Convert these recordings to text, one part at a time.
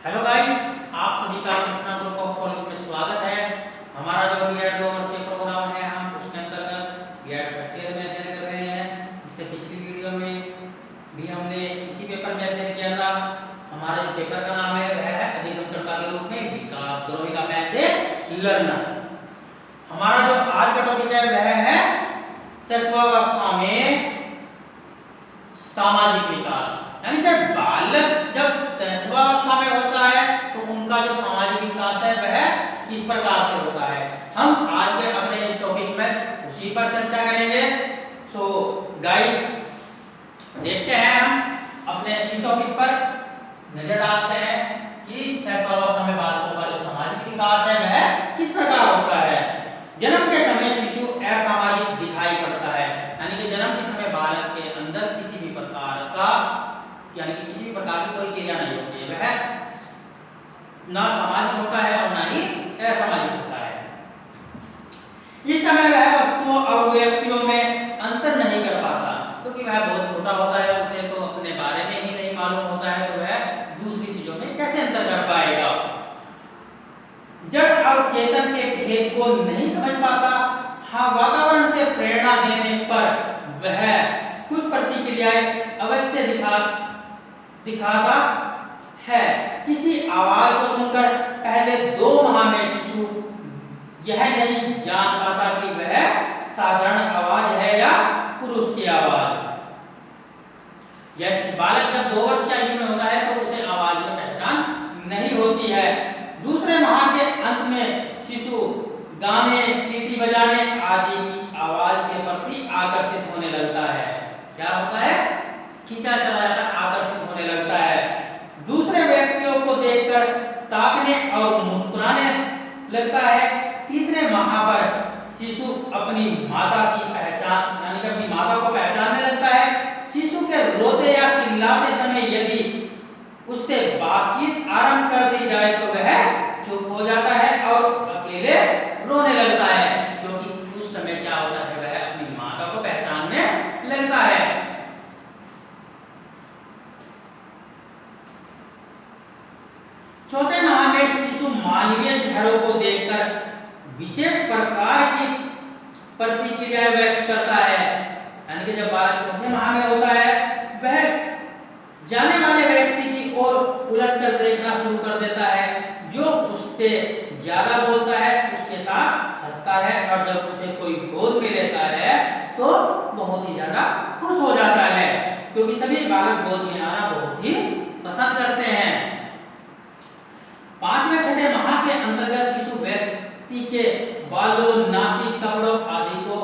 Hello guys, आप सभी का कृष्णा ग्रुप ऑफ कॉलेज में स्वागत है। हमारा जो बीएड 2 वर्षीय प्रोग्राम है, हम उसके अंतर्गत बीएड फर्स्ट ईयर में अध्ययन कर रहे हैं। इससे पिछली वीडियो में भी हमने इसी पेपर में अध्ययन किया था। हमारा जो पेपर का नाम है वह है अधिगम के रूप में विकास, growing up as a learner. हमारा जो आज का टॉपिक है वह है शिशुअवस्था में सामाजिक विकास। यानी जब बालक शिशुअवस्था में होता है तो उनका जो सामाजिक विकास है वह किस प्रकार से होता है, हम आज के अपने इस टॉपिक में उसी पर चर्चा करेंगे। सो गाइस, देखते हैं हम अपने इस टॉपिक पर नजर डालते हैं कि शिशुअवस्था में बालकों का जो सामाजिक विकास है वह किस प्रकार होता है। जन्म के समय शिशु असामाजिक दिखाई पड़ता है, यानी कि जन्म के समय बालक के अंदर किसी भी प्रकार का किसी भी प्रकार की कोई क्रिया नहीं होती है, वह ना सामाजिक होता है और ना ही असामाजिक होता है। इस समय वह वस्तुओं और व्यक्तियों में अंतर नहीं कर पाता, क्योंकि वह बहुत छोटा होता है, उसे तो अपने बारे में ही नहीं मालूम होता है, तो वह दूसरी चीजों में कैसे अंतर कर पाएगा। जड़ और चेतन के भेद को नहीं समझ पाता। हाँ, वातावरण से प्रेरणा देने पर वह कुछ प्रतिक्रियाएं अवश्य दिखाता है। किसी आवाज को सुनकर पहले 2 माह में शिशु यह नहीं जान पाता कि वह साधारण आवाज है या पुरुष की आवाज। जैसे बालक जब 2 वर्ष की आयु में होता है तो उसे आवाज में पहचान नहीं होती है। दूसरे माह के अंत में शिशु गाने, सीटी बजाने आदि की आवाज के प्रति आकर्षित होने लगता है। क्या होता है? खींचा चला जाता, आकर्षित होने लगता है। दूसरे व्यक्तियों को देखकर ताकने और मुस्कुराने लगता है। तीसरे माह पर शिशु अपनी माता की पहचान यानी कि अपनी माता को पहचानने लगता है। शिशु के रोते या चिल्लाते समय यदि उससे बातचीत आरंभ कर दी जाए तो वह चुप हो जाता है और अकेले रोने लगता है, क्योंकि उस समय क्या होता है, वह अपनी माता को पहचानने लगता है। चौथे माह में शिशु मानवीय चेहरों को देखकर विशेष प्रकार की प्रतिक्रिया व्यक्त करता है। यानी कि जब बालक चौथे माह में होता है, वह जाने वाले व्यक्ति की ओर उलट कर देखना शुरू कर देता है। जो उससे ज्यादा बोलता है उसके साथ हंसता है, और जब उसे कोई गोद में लेता है तो बहुत ही ज्यादा खुश हो जाता है, क्योंकि सभी बालक गोद में आना बहुत ही पसंद करते हैं। 5वें 6ठे माह के अंतर्गत शिशु व्यक्ति के बालों, नासिक, कपड़ों आदि को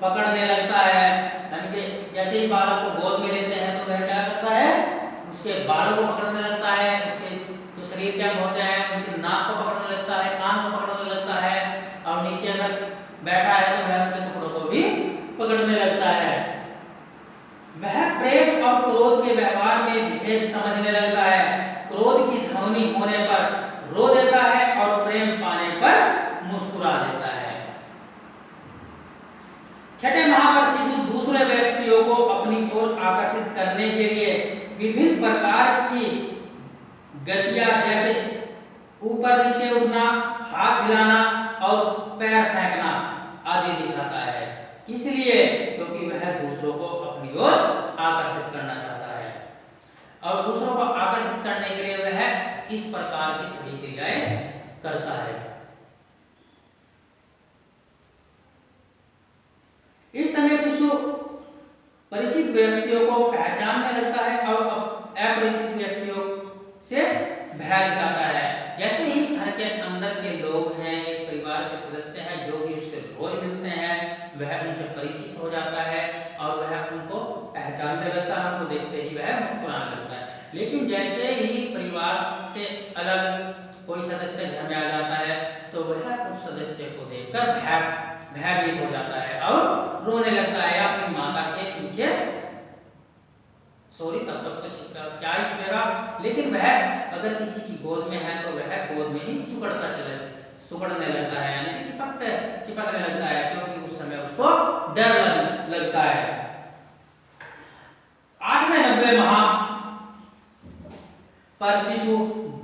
पकड़ने लगता है। यानी कि जैसे ही बालक को गोद में लेते हैं तो वह क्या करता है, उसके बालों को पकड़ने लगता है, उसके जो शरीर के अंग होते हैं उनकी नाक को पकड़ने लगता है, कान को पकड़ने लगता है, और नीचे अगर बैठा है तो वह उनके कपड़ों को भी पकड़ने लगता है। वह प्रेम और क्रोध के व्यवहार में भेद समझने लगता है। क्रोध की ध्वनि होने पर रो देता है और प्रेम पाने पर मुस्कुरा देता है। 6ठे माह पर शिशु दूसरे व्यक्तियों को अपनी ओर आकर्षित करने के लिए विभिन्न प्रकार की गतियां, जैसे ऊपर नीचे उठना, हाथ हिलाना और पैर फेंकना आदि दिखाता है। इसलिए क्योंकि वह दूसरों को अपनी ओर आकर्षित करना चाहता है, और दूसरों को आकर्षित करने के लिए वह इस प्रकार की सभी क्रियाएं करता है। इस समय शिशु परिचित व्यक्तियों को पहचानने लगता है और अपरिचित व्यक्तियों से भय दिखाता है। जैसे ही घर के अंदर के लोग हैं, एक परिवार के सदस्य हैं जो भी उससे रोज मिलते हैं, वह उनसे परिचित हो जाता है और वह उनको पहचानने लगता है, उनको देखते ही वह मुस्कुराने लगता है। लेकिन जैसे ही परिवार से अलग कोई सदस्य घर में आ जाता है तो वह उस सदस्य को देखकर भयभीत हो जाता है और रोने लगता है अपनी माता के पीछे। तब तक तो क्या ही छिपेगा, लेकिन वह अगर किसी की गोद में है तो वह गोद में ही सुकड़ने लगता है, यानी कि चिपकने लगता है, क्योंकि उस समय उसको डर लगता है। 8वें 90वें माह पर शिशु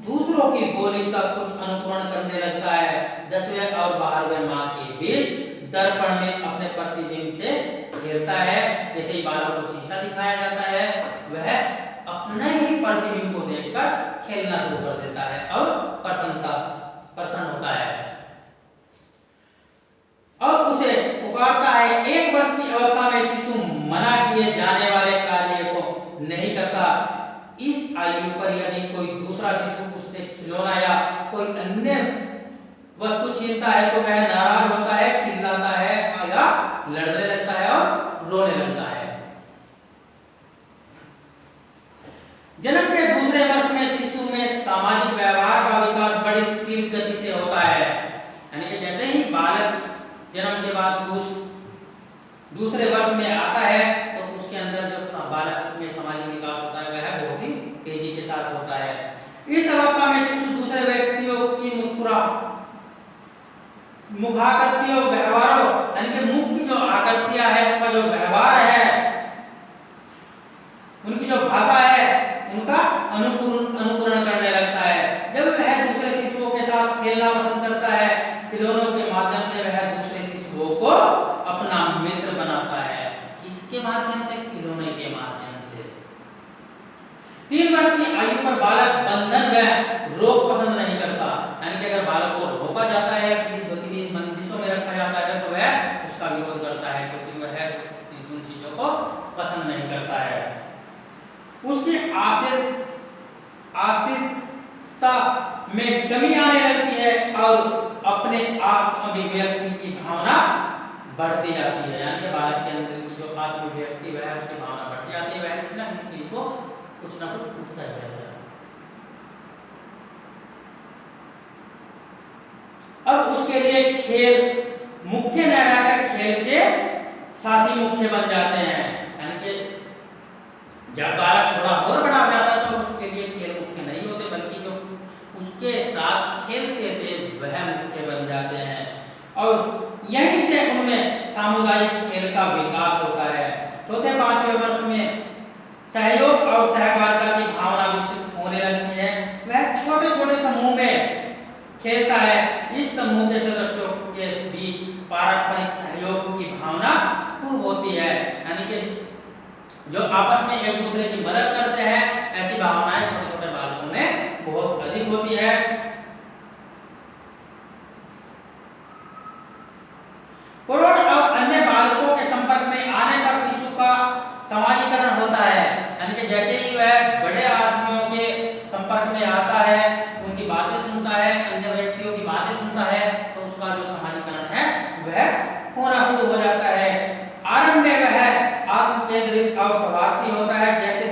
दूसरों की बोली का कुछ अनुकरण करने लगता है। 10वें और 12वें माह के बीच दर्पण में अपने प्रतिबिंब से खेलता है। जैसे ही बालक को शीशा दिखाया जाता है, वह अपने ही प्रतिबिंब को देखकर खेलना शुरू कर देता है और प्रसन्न होता है और उसे पुकारता है। 1 वर्ष की अवस्था में शिशु मना किए जाने वाले कार्य को नहीं करता। इस आयु पर यदि कोई दूसरा शिशु उससे खिलौना या कोई अन्य वस्तु छीनता है तो वह नाराज होता है, चिल्लाता है या लड़ने लगता है और रोने लगता है। जन्म के दूसरे वर्ष में शिशु में सामाजिक व्यवहार का विकास बड़ी तीव्र गति से होता है। यानी कि जैसे ही बालक जन्म के बाद दूसरे वर्ष में आता है तो उसके अंदर जो बालक में सामाजिक विकास होता है वह बहुत ही तेजी के साथ होता है। इस अवस्था में शिशु दूसरे व्यक्तियों की मुखाकृतियों व्यवहारों यानी कि मुख की जो आकृतियां है, उनका जो व्यवहार है, उनकी जो भाषा है, उनका अनुकरण करने लगता है। जब वह दूसरे शिशुओं के साथ खेलना पसंद करता है, खिलौनों के माध्यम से वह दूसरे शिशुओं को अपना मित्र बनाता है। किसके माध्यम से? खिलौने के माध्यम से। 3 वर्ष की आयु पर बालक बंधन व रोक पसंद नहीं करता। यानी कि अगर बालक को रोका जाता है, बंदिशों में रखा जाता है तो वह उसका विरोध करता है, क्योंकि वह उन चीजों को पसंद नहीं करता है। उसकी आश्रितता में कमी आने लगती है और अपने आत्म अभिव्यक्ति की भावना बढ़ती जाती है। यानी कि बालक के अंदर की जो आत्म अभिव्यक्ति वह उसकी भावना बढ़ती जाती है, वह किसी ना किसी चीज को कुछ ना कुछ पूछता रहता है। अब उसके लिए खेल मुख्य न रहकर खेल के साथी मुख्य बन जाते हैं। यानी कि जब बालक थोड़ा और बड़ा हो जाता है तो उसके लिए खेल मुख्य नहीं होते, बल्कि जो उसके साथ खेलते थे वह मुख्य बन जाते हैं और यहीं से उनमें सामुदायिक खेल का विकास होता है। चौथे 5वें वर्ष में सहयोग और सहकारिता की भावना विकसित होने लगती है। वह छोटे छोटे समूह में खेलता है। इस समूह के सदस्यों के बीच पारस्परिक सहयोग की भावना खूब होती है। यानी कि जो आपस में एक दूसरे की मदद करते हैं, ऐसी भावनाएं छोटे छोटे बालकों में बहुत अधिक होती है। प्रौढ़ और अन्य बालकों के संपर्क में आने पर शिशु का समाजीकरण होता है। यानी कि जैसे ही वह बड़े आदमियों के संपर्क में आता है, उनकी बातें सुनता है, अन्य व्यक्तियों की बातें सुनता है, तो उसका जो समाजीकरण है वह होना शुरू हो जाता है। आरंभ में वह आत्म केंद्रित और स्वार्थी होता है। जैसे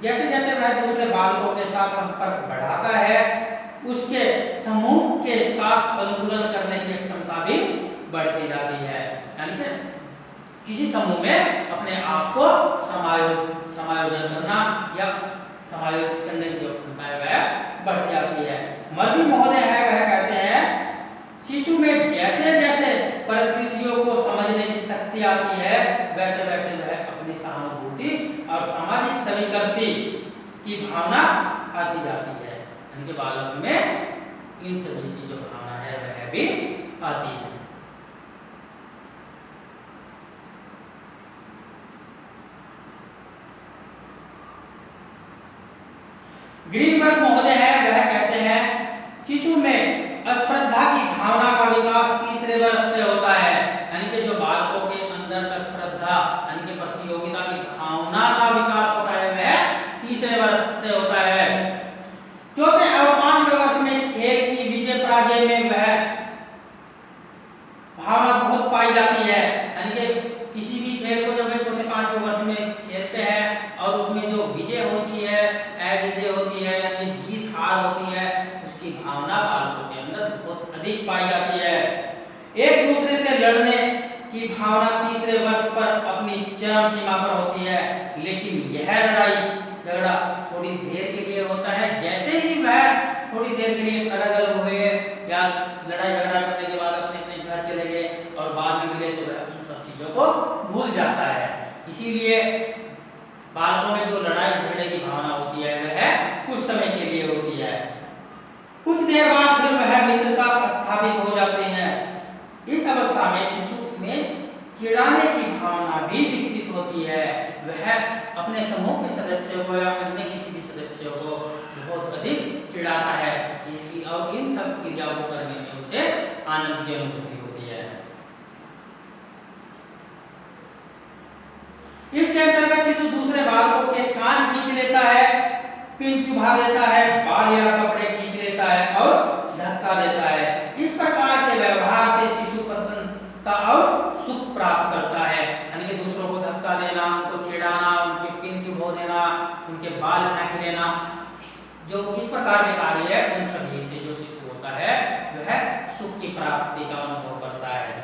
जैसे वह दूसरे बालकों के साथ संपर्क बढ़ाता है, उसके समूह के साथ अनुकूलन करने की क्षमता भी बढ़ती जाती है। यानी कि किसी समूह में अपने आप को समायोजन करना या समायोजित करने की जो क्षमता है वह बढ़ जाती है। मर्दी महोदय है वह कहते हैं शिशु में जैसे जैसे परिस्थितियों को समझने की शक्ति आती है, वैसे वैसे वह अपनी सहानुभूति और सामाजिक समीकरती की भावना आती जाती है। यानी कि बालक में इन सभी की जो भावना है वह भी आती है। ग्रीनबर्ग महोदय है वह कहते हैं शिशु में स्पर्धा की भावना का विकास तीसरे वर्ष से होता है। यानी कि जो बालकों के अंदर स्पर्धा यानी कि प्रतियोगिता की भावना का विकास होता है वह तीसरे वर्ष से होता है। चौथे और 5वें वर्ष में खेल की विजय पराजय में वह भावना बहुत पाई जाती है। यानी कि किसी भी खेल को जब वे चौथे 5वें वर्ष में खेलते हैं और उसमें जो विजय होती है, विजय होती है यानी जीत हार होती है, उसकी भावना बालकों के अंदर बहुत अधिक पाई जाती है। एक दूसरे से लड़ने की भावना तीसरे वर्ष पर अपनी चरम सीमा पर होती है, लेकिन यह लड़ाई झगड़ा थोड़ी देर के लिए होता है। जैसे ही वह थोड़ी देर के लिए अलग अलग हुए या लड़ाई झगड़ा करने के बाद अपने अपने घर चले गए और बाद में मिले तो वह उन सब चीजों को भूल जाता है। इसीलिए बालकों में जो लड़ाई झगड़े की भावना होती है वह कुछ समय के लिए होती है। चिढ़ाने की भावना भी विकसित होती है। वह अपने समूह के सदस्यों को या अन्य किसी भी सदस्य को बहुत अधिक चिढ़ाता है, इसकी और इन सब क्रियाओं को करने में उसे आनंद की अनुभूति होती है। इसके अंतर्गत शिशु दूसरे बालकों के कान खींच लेता है, पिन चुभा देता है, बाल या कपड़े खींच लेता है और धक्का देता है। इस प्रकार के व्यवहार से शिशु प्रसन्नता और सुख प्राप्त करता है, यानी कि दूसरों को धक्का देना, उनको चिढ़ाना, उनके पिन चुभो देना, उनके बाल खींच लेना, जो इस प्रकार के कार्य है उन सभी से जो शिशु होता है वह सुख की प्राप्ति का अनुभव करता है।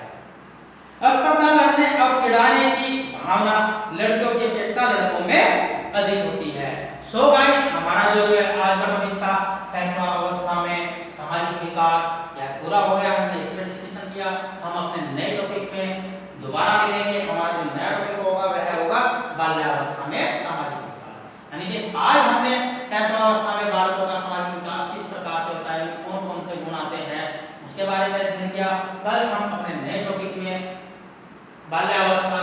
अस्पर्धा लड़ने और चिढ़ाने की भावना लड़कियों की अपेक्षा लड़कों में अधिक होती है। सो गाइस, हमारा जो आज का टॉपिक था शैशव अवस्था में सामाजिक विकास यह पूरा हो गया। हमने इस पर डिस्कशन किया। हम अपने नए टॉपिक में दोबारा मिलेंगे। हमारा जो नया टॉपिक होगा वह होगा बाल्यावस्था में सामाजिक विकास, यानी कि आज हमने शैशवावस्था में बालकों का सामाजिक विकास किस प्रकार से होता है, कौन कौन से गुण आते हैं, उसके बारे में अध्ययन किया। कल हम अपने नए टॉपिक में बाल्यावस्था